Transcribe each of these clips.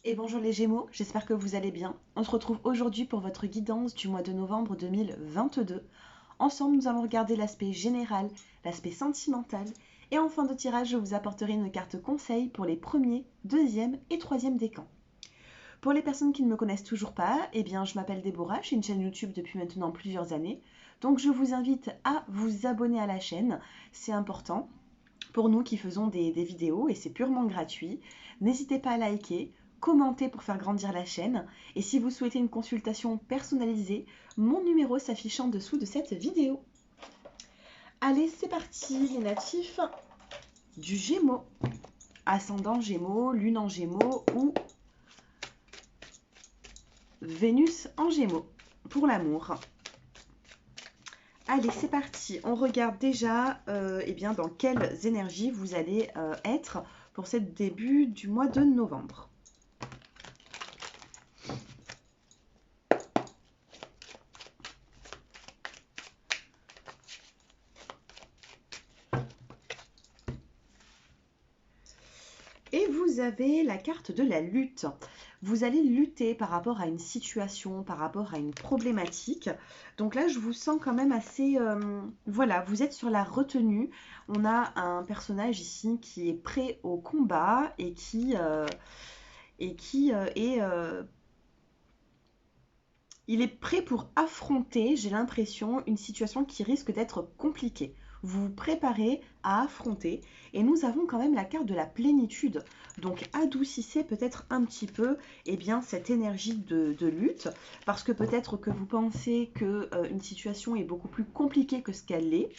Et bonjour les Gémeaux, j'espère que vous allez bien. On se retrouve aujourd'hui pour votre guidance du mois de novembre 2022. Ensemble, nous allons regarder l'aspect général, l'aspect sentimental, et en fin de tirage, je vous apporterai une carte conseil pour les premiers, deuxième et troisième décans. Pour les personnes qui ne me connaissent toujours pas, eh bien, je m'appelle Déborah, j'ai une chaîne YouTube depuis maintenant plusieurs années. Donc, je vous invite à vous abonner à la chaîne, c'est important pour nous qui faisons des vidéos et c'est purement gratuit. N'hésitez pas à liker, commenter pour faire grandir la chaîne. Et si vous souhaitez une consultation personnalisée, mon numéro s'affiche en dessous de cette vidéo. Allez, c'est parti, les natifs du Gémeaux. Ascendant Gémeaux, Lune en Gémeaux ou Vénus en Gémeaux pour l'amour. Allez, c'est parti. On regarde déjà eh bien, dans quelles énergies vous allez être pour ce début du mois de novembre. Et vous avez la carte de la lutte. Vous allez lutter par rapport à une situation, par rapport à une problématique. Donc là, je vous sens quand même assez... voilà, vous êtes sur la retenue. On a un personnage ici qui est prêt au combat et qui il est prêt pour affronter, j'ai l'impression, une situation qui risque d'être compliquée. Vous vous préparez à affronter et nous avons quand même la carte de la plénitude. Donc adoucissez peut-être un petit peu eh bien, cette énergie de lutte parce que peut-être que vous pensez qu'une situation est beaucoup plus compliquée que ce qu'elle est.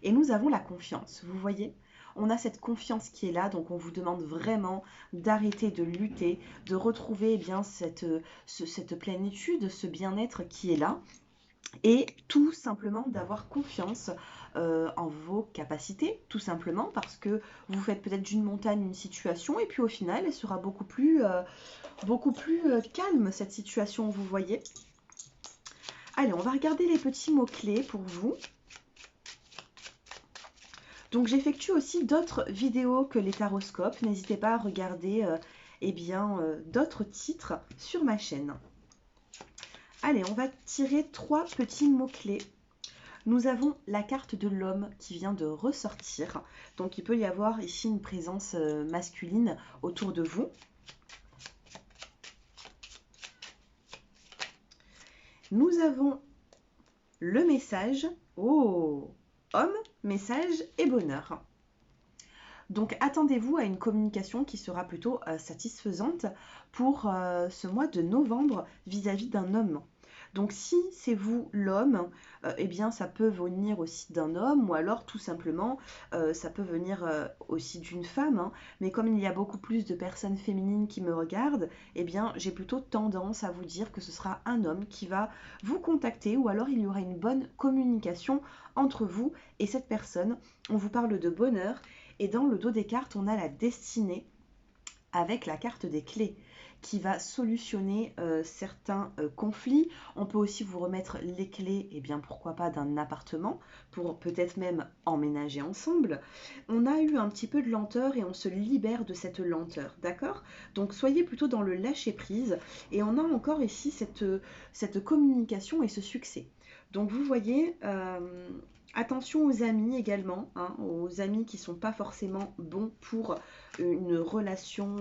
Et nous avons la confiance, vous voyez? On a cette confiance qui est là, donc on vous demande vraiment d'arrêter de lutter, de retrouver eh bien, cette plénitude, ce bien-être qui est là, et tout simplement d'avoir confiance en vos capacités, tout simplement parce que vous faites peut-être d'une montagne une situation, et puis au final, elle sera beaucoup plus calme, cette situation, vous voyez. Allez, on va regarder les petits mots-clés pour vous. Donc j'effectue aussi d'autres vidéos que les taroscopes. N'hésitez pas à regarder eh bien, d'autres titres sur ma chaîne. Allez, on va tirer 3 petits mots-clés. Nous avons la carte de l'homme qui vient de ressortir. Donc il peut y avoir ici une présence masculine autour de vous. Nous avons le message. Oh, homme, message et bonheur. Donc attendez-vous à une communication qui sera plutôt satisfaisante pour ce mois de novembre vis-à-vis d'un homme. Donc si c'est vous l'homme, eh bien ça peut venir aussi d'un homme ou alors tout simplement ça peut venir aussi d'une femme. Hein. Mais comme il y a beaucoup plus de personnes féminines qui me regardent, eh bien j'ai plutôt tendance à vous dire que ce sera un homme qui va vous contacter ou alors il y aura une bonne communication entre vous et cette personne. On vous parle de bonheur. Et dans le dos des cartes, on a la destinée avec la carte des clés qui va solutionner certains conflits. On peut aussi vous remettre les clés, et bien pourquoi pas d'un appartement, pour peut-être même emménager ensemble. On a eu un petit peu de lenteur et on se libère de cette lenteur, d'accord? Donc soyez plutôt dans le lâcher-prise et on a encore ici cette communication et ce succès. Donc vous voyez... attention aux amis également, hein, aux amis qui ne sont pas forcément bons pour une relation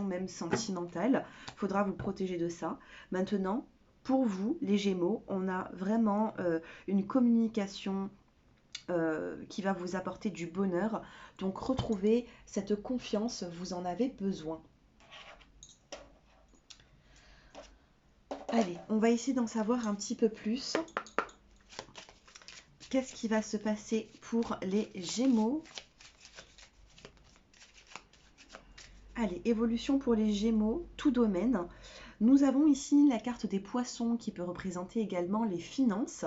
même sentimentale. Il faudra vous protéger de ça. Maintenant, pour vous, les Gémeaux, on a vraiment une communication qui va vous apporter du bonheur. Donc retrouvez cette confiance, vous en avez besoin. Allez, on va essayer d'en savoir un petit peu plus. Qu'est-ce qui va se passer pour les Gémeaux? Allez, évolution pour les Gémeaux, tout domaine. Nous avons ici la carte des poissons qui peut représenter également les finances.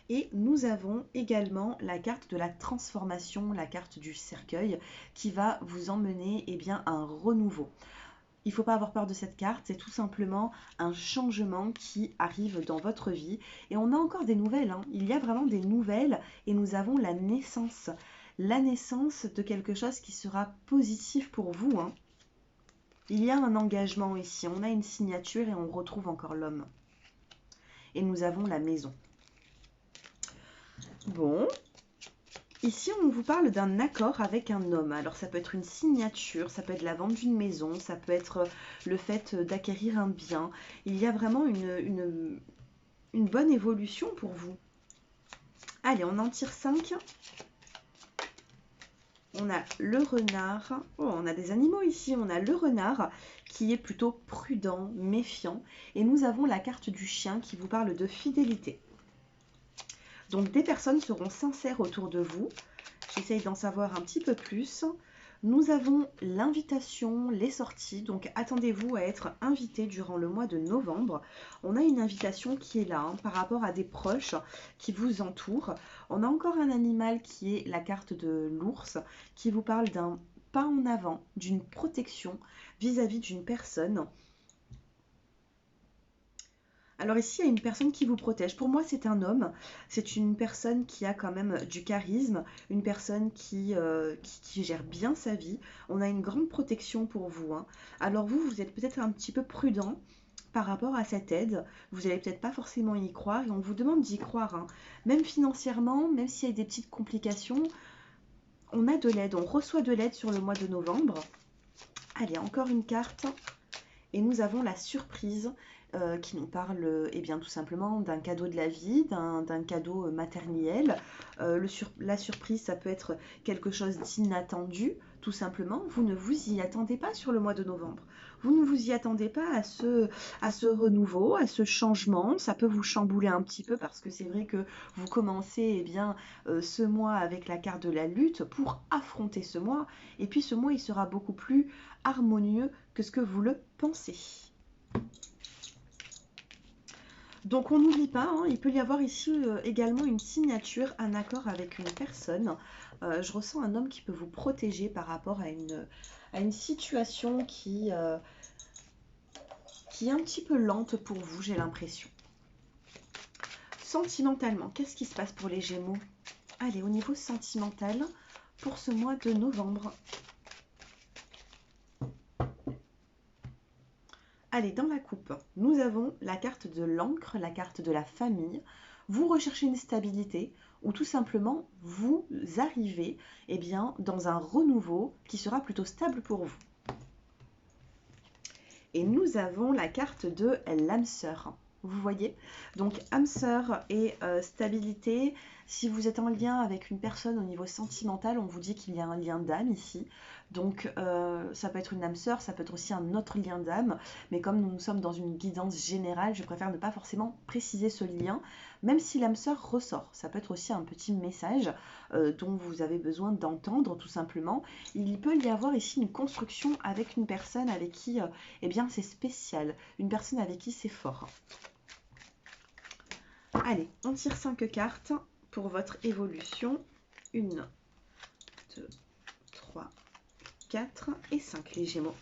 Et nous avons également la carte de la transformation, la carte du cercueil, qui va vous emmener eh bien, à un renouveau. Il ne faut pas avoir peur de cette carte, c'est tout simplement un changement qui arrive dans votre vie. Et on a encore des nouvelles, hein. Il y a vraiment des nouvelles et nous avons la naissance de quelque chose qui sera positif pour vous. Hein. Il y a un engagement ici, on a une signature et on retrouve encore l'homme. Et nous avons la maison. Bon, ici on vous parle d'un accord avec un homme. Alors ça peut être une signature, ça peut être la vente d'une maison, ça peut être le fait d'acquérir un bien. Il y a vraiment une bonne évolution pour vous. Allez, on en tire 5. On a le renard. Oh, on a des animaux ici. On a le renard qui est plutôt prudent, méfiant. Et nous avons la carte du chien qui vous parle de fidélité. Donc des personnes seront sincères autour de vous. J'essaye d'en savoir un petit peu plus. Nous avons l'invitation, les sorties. Donc attendez-vous à être invité durant le mois de novembre. On a une invitation qui est là hein, par rapport à des proches qui vous entourent. On a encore un animal qui est la carte de l'ours qui vous parle d'un pas en avant, d'une protection vis-à-vis d'une personne. Alors ici, il y a une personne qui vous protège. Pour moi, c'est un homme. C'est une personne qui a quand même du charisme, une personne qui gère bien sa vie. On a une grande protection pour vous. Hein. Alors vous êtes peut-être un petit peu prudent par rapport à cette aide. Vous n'allez peut-être pas forcément y croire et on vous demande d'y croire. Hein. Même financièrement, même s'il y a des petites complications, on a de l'aide. On reçoit de l'aide sur le mois de novembre. Allez, encore une carte. Et nous avons la surprise qui nous parle eh bien, tout simplement d'un cadeau de la vie, d'un cadeau matériel. La surprise, ça peut être quelque chose d'inattendu, tout simplement. Vous ne vous y attendez pas sur le mois de novembre. Vous ne vous y attendez pas à ce renouveau, à ce changement. Ça peut vous chambouler un petit peu parce que c'est vrai que vous commencez eh bien, ce mois avec la carte de la lutte pour affronter ce mois. Et puis ce mois, il sera beaucoup plus harmonieux que ce que vous le pensez. Donc on n'oublie pas, hein, il peut y avoir ici également une signature, un accord avec une personne. Je ressens un homme qui peut vous protéger par rapport à une situation qui est un petit peu lente pour vous, j'ai l'impression. Sentimentalement, qu'est-ce qui se passe pour les Gémeaux? Allez, au niveau sentimental, pour ce mois de novembre. Allez, dans la coupe, nous avons la carte de l'encre, la carte de la famille. Vous recherchez une stabilité ou tout simplement vous arrivez eh bien, dans un renouveau qui sera plutôt stable pour vous. Et nous avons la carte de l'âme sœur. Vous voyez? Donc âme sœur et stabilité. Si vous êtes en lien avec une personne au niveau sentimental, on vous dit qu'il y a un lien d'âme ici. Donc ça peut être une âme sœur, ça peut être aussi un autre lien d'âme. Mais comme nous sommes dans une guidance générale, je préfère ne pas forcément préciser ce lien, même si l'âme sœur ressort. Ça peut être aussi un petit message dont vous avez besoin d'entendre tout simplement. Il peut y avoir ici une construction avec une personne avec qui eh bien, c'est spécial. Une personne avec qui c'est fort. Allez, on tire 5 cartes pour votre évolution. 1, 2, 3, 4 et 5 les Gémeaux.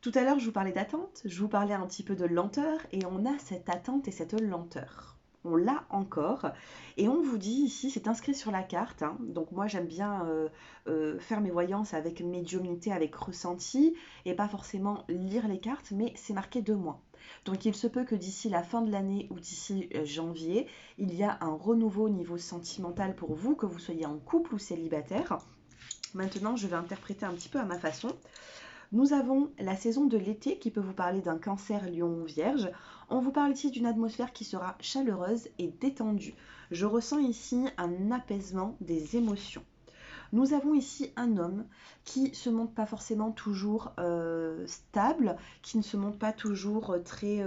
Tout à l'heure, je vous parlais d'attente, je vous parlais un petit peu de lenteur et on a cette attente et cette lenteur. On l'a encore et on vous dit ici, c'est inscrit sur la carte, hein. Donc moi j'aime bien faire mes voyances avec médiumnité, avec ressenti et pas forcément lire les cartes, mais c'est marqué 2 mois. Donc il se peut que d'ici la fin de l'année ou d'ici janvier, il y a un renouveau au niveau sentimental pour vous, que vous soyez en couple ou célibataire. Maintenant je vais interpréter un petit peu à ma façon. Nous avons la saison de l'été qui peut vous parler d'un cancer lion ou vierge. On vous parle ici d'une atmosphère qui sera chaleureuse et détendue. Je ressens ici un apaisement des émotions. Nous avons ici un homme qui ne se montre pas forcément toujours stable, qui ne se montre pas toujours très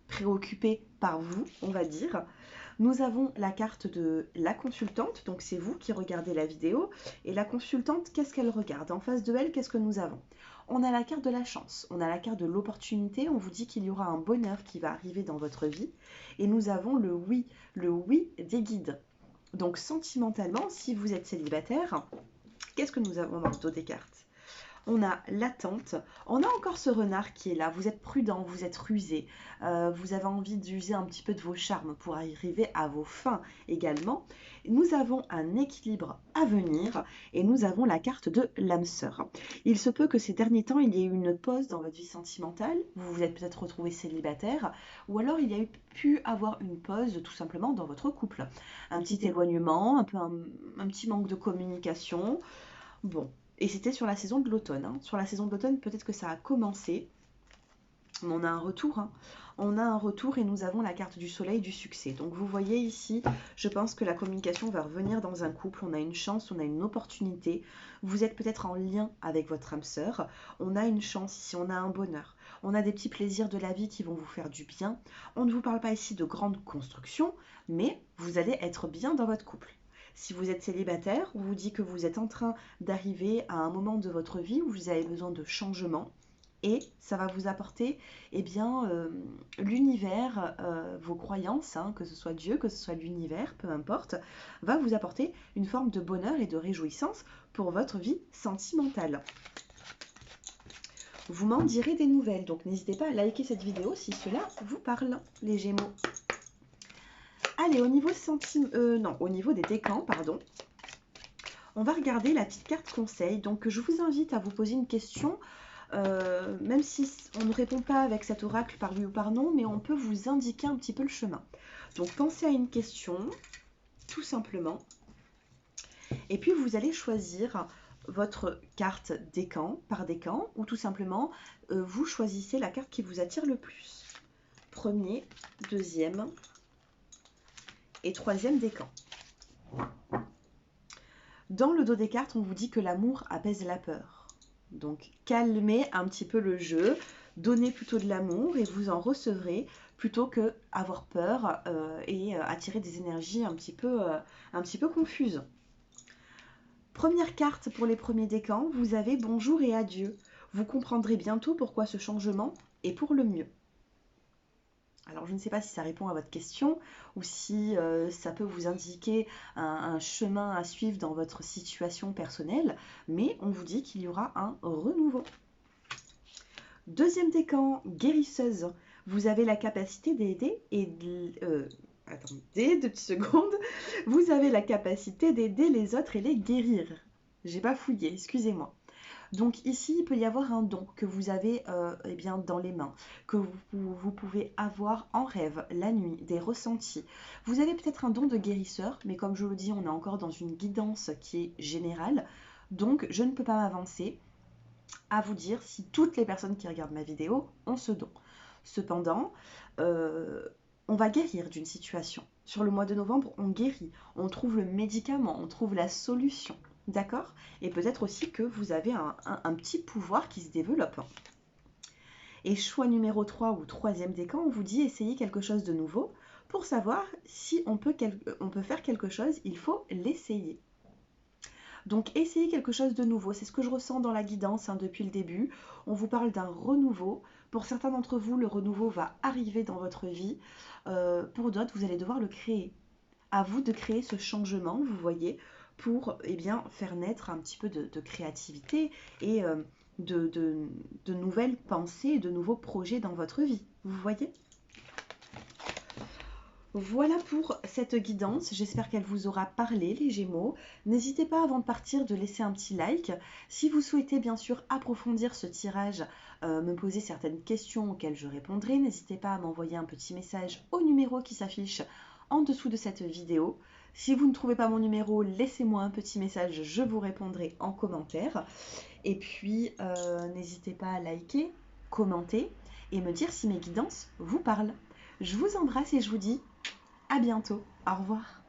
préoccupé par vous, on va dire. Nous avons la carte de la consultante, donc c'est vous qui regardez la vidéo. Et la consultante, qu'est-ce qu'elle regarde? En face de elle, qu'est-ce que nous avons? On a la carte de la chance, on a la carte de l'opportunité, on vous dit qu'il y aura un bonheur qui va arriver dans votre vie. Et nous avons le oui des guides. Donc sentimentalement, si vous êtes célibataire, qu'est-ce que nous avons dans le dos des cartes? on a l'attente, on a encore ce renard qui est là, vous êtes prudent, vous êtes rusé, vous avez envie d'user un petit peu de vos charmes pour arriver à vos fins également. Nous avons un équilibre à venir et nous avons la carte de l'âme sœur. Il se peut que ces derniers temps, il y ait eu une pause dans votre vie sentimentale, vous vous êtes peut-être retrouvé célibataire, ou alors il y a pu avoir une pause tout simplement dans votre couple. Un petit éloignement, un petit manque de communication. Bon, et c'était sur la saison de l'automne. Hein. Sur la saison de l'automne, peut-être que ça a commencé, mais on a un retour. Hein. On a un retour et nous avons la carte du soleil du succès. Donc vous voyez ici, je pense que la communication va revenir dans un couple. On a une chance, on a une opportunité. Vous êtes peut-être en lien avec votre âme sœur. On a une chance ici, on a un bonheur. On a des petits plaisirs de la vie qui vont vous faire du bien. On ne vous parle pas ici de grandes constructions, mais vous allez être bien dans votre couple. Si vous êtes célibataire, on vous dit que vous êtes en train d'arriver à un moment de votre vie où vous avez besoin de changement et ça va vous apporter l'univers, vos croyances, hein, que ce soit Dieu, que ce soit l'univers, peu importe, va vous apporter une forme de bonheur et de réjouissance pour votre vie sentimentale. Vous m'en direz des nouvelles, donc n'hésitez pas à liker cette vidéo si cela vous parle, les Gémeaux. Allez, au niveau des décans, pardon, on va regarder la petite carte conseil. Donc, je vous invite à vous poser une question, même si on ne répond pas avec cet oracle par oui ou par non, mais on peut vous indiquer un petit peu le chemin. Donc, pensez à une question, tout simplement. Et puis, vous allez choisir votre carte décan par décan, ou tout simplement, vous choisissez la carte qui vous attire le plus. Premier, deuxième et troisième décan. Dans le dos des cartes, on vous dit que l'amour apaise la peur. Donc, calmez un petit peu le jeu, donnez plutôt de l'amour et vous en recevrez plutôt que avoir peur et attirer des énergies un petit peu confuses. Première carte pour les premiers décans, vous avez bonjour et adieu. Vous comprendrez bientôt pourquoi ce changement est pour le mieux. Alors, je ne sais pas si ça répond à votre question ou si ça peut vous indiquer un chemin à suivre dans votre situation personnelle, mais on vous dit qu'il y aura un renouveau. Deuxième décan, guérisseuse. Vous avez la capacité d'aider et attendez 2 petites secondes. Vous avez la capacité d'aider les autres et les guérir. J'ai pas fouillé, excusez-moi. Donc ici, il peut y avoir un don que vous avez dans les mains, que vous pouvez avoir en rêve, la nuit, des ressentis. Vous avez peut-être un don de guérisseur, mais comme je vous le dis, on est encore dans une guidance qui est générale. Donc je ne peux pas m'avancer à vous dire si toutes les personnes qui regardent ma vidéo ont ce don. Cependant, on va guérir d'une situation. Sur le mois de novembre, on guérit, on trouve le médicament, on trouve la solution. D'accord? Et peut-être aussi que vous avez un petit pouvoir qui se développe. Et choix numéro 3 ou troisième décan, on vous dit essayez quelque chose de nouveau. Pour savoir si on peut faire quelque chose, il faut l'essayer. Donc essayez quelque chose de nouveau. C'est ce que je ressens dans la guidance depuis le début. On vous parle d'un renouveau. Pour certains d'entre vous, le renouveau va arriver dans votre vie. Pour d'autres, vous allez devoir le créer. À vous de créer ce changement, vous voyez, pour faire naître un petit peu de créativité et de nouvelles pensées, de nouveaux projets dans votre vie. Vous voyez ? Voilà pour cette guidance, j'espère qu'elle vous aura parlé les Gémeaux. N'hésitez pas avant de partir de laisser un petit like. Si vous souhaitez bien sûr approfondir ce tirage, me poser certaines questions auxquelles je répondrai, n'hésitez pas à m'envoyer un petit message au numéro qui s'affiche en dessous de cette vidéo. Si vous ne trouvez pas mon numéro, laissez-moi un petit message, je vous répondrai en commentaire. Et puis, n'hésitez pas à liker, commenter et me dire si mes guidances vous parlent. Je vous embrasse et je vous dis à bientôt. Au revoir.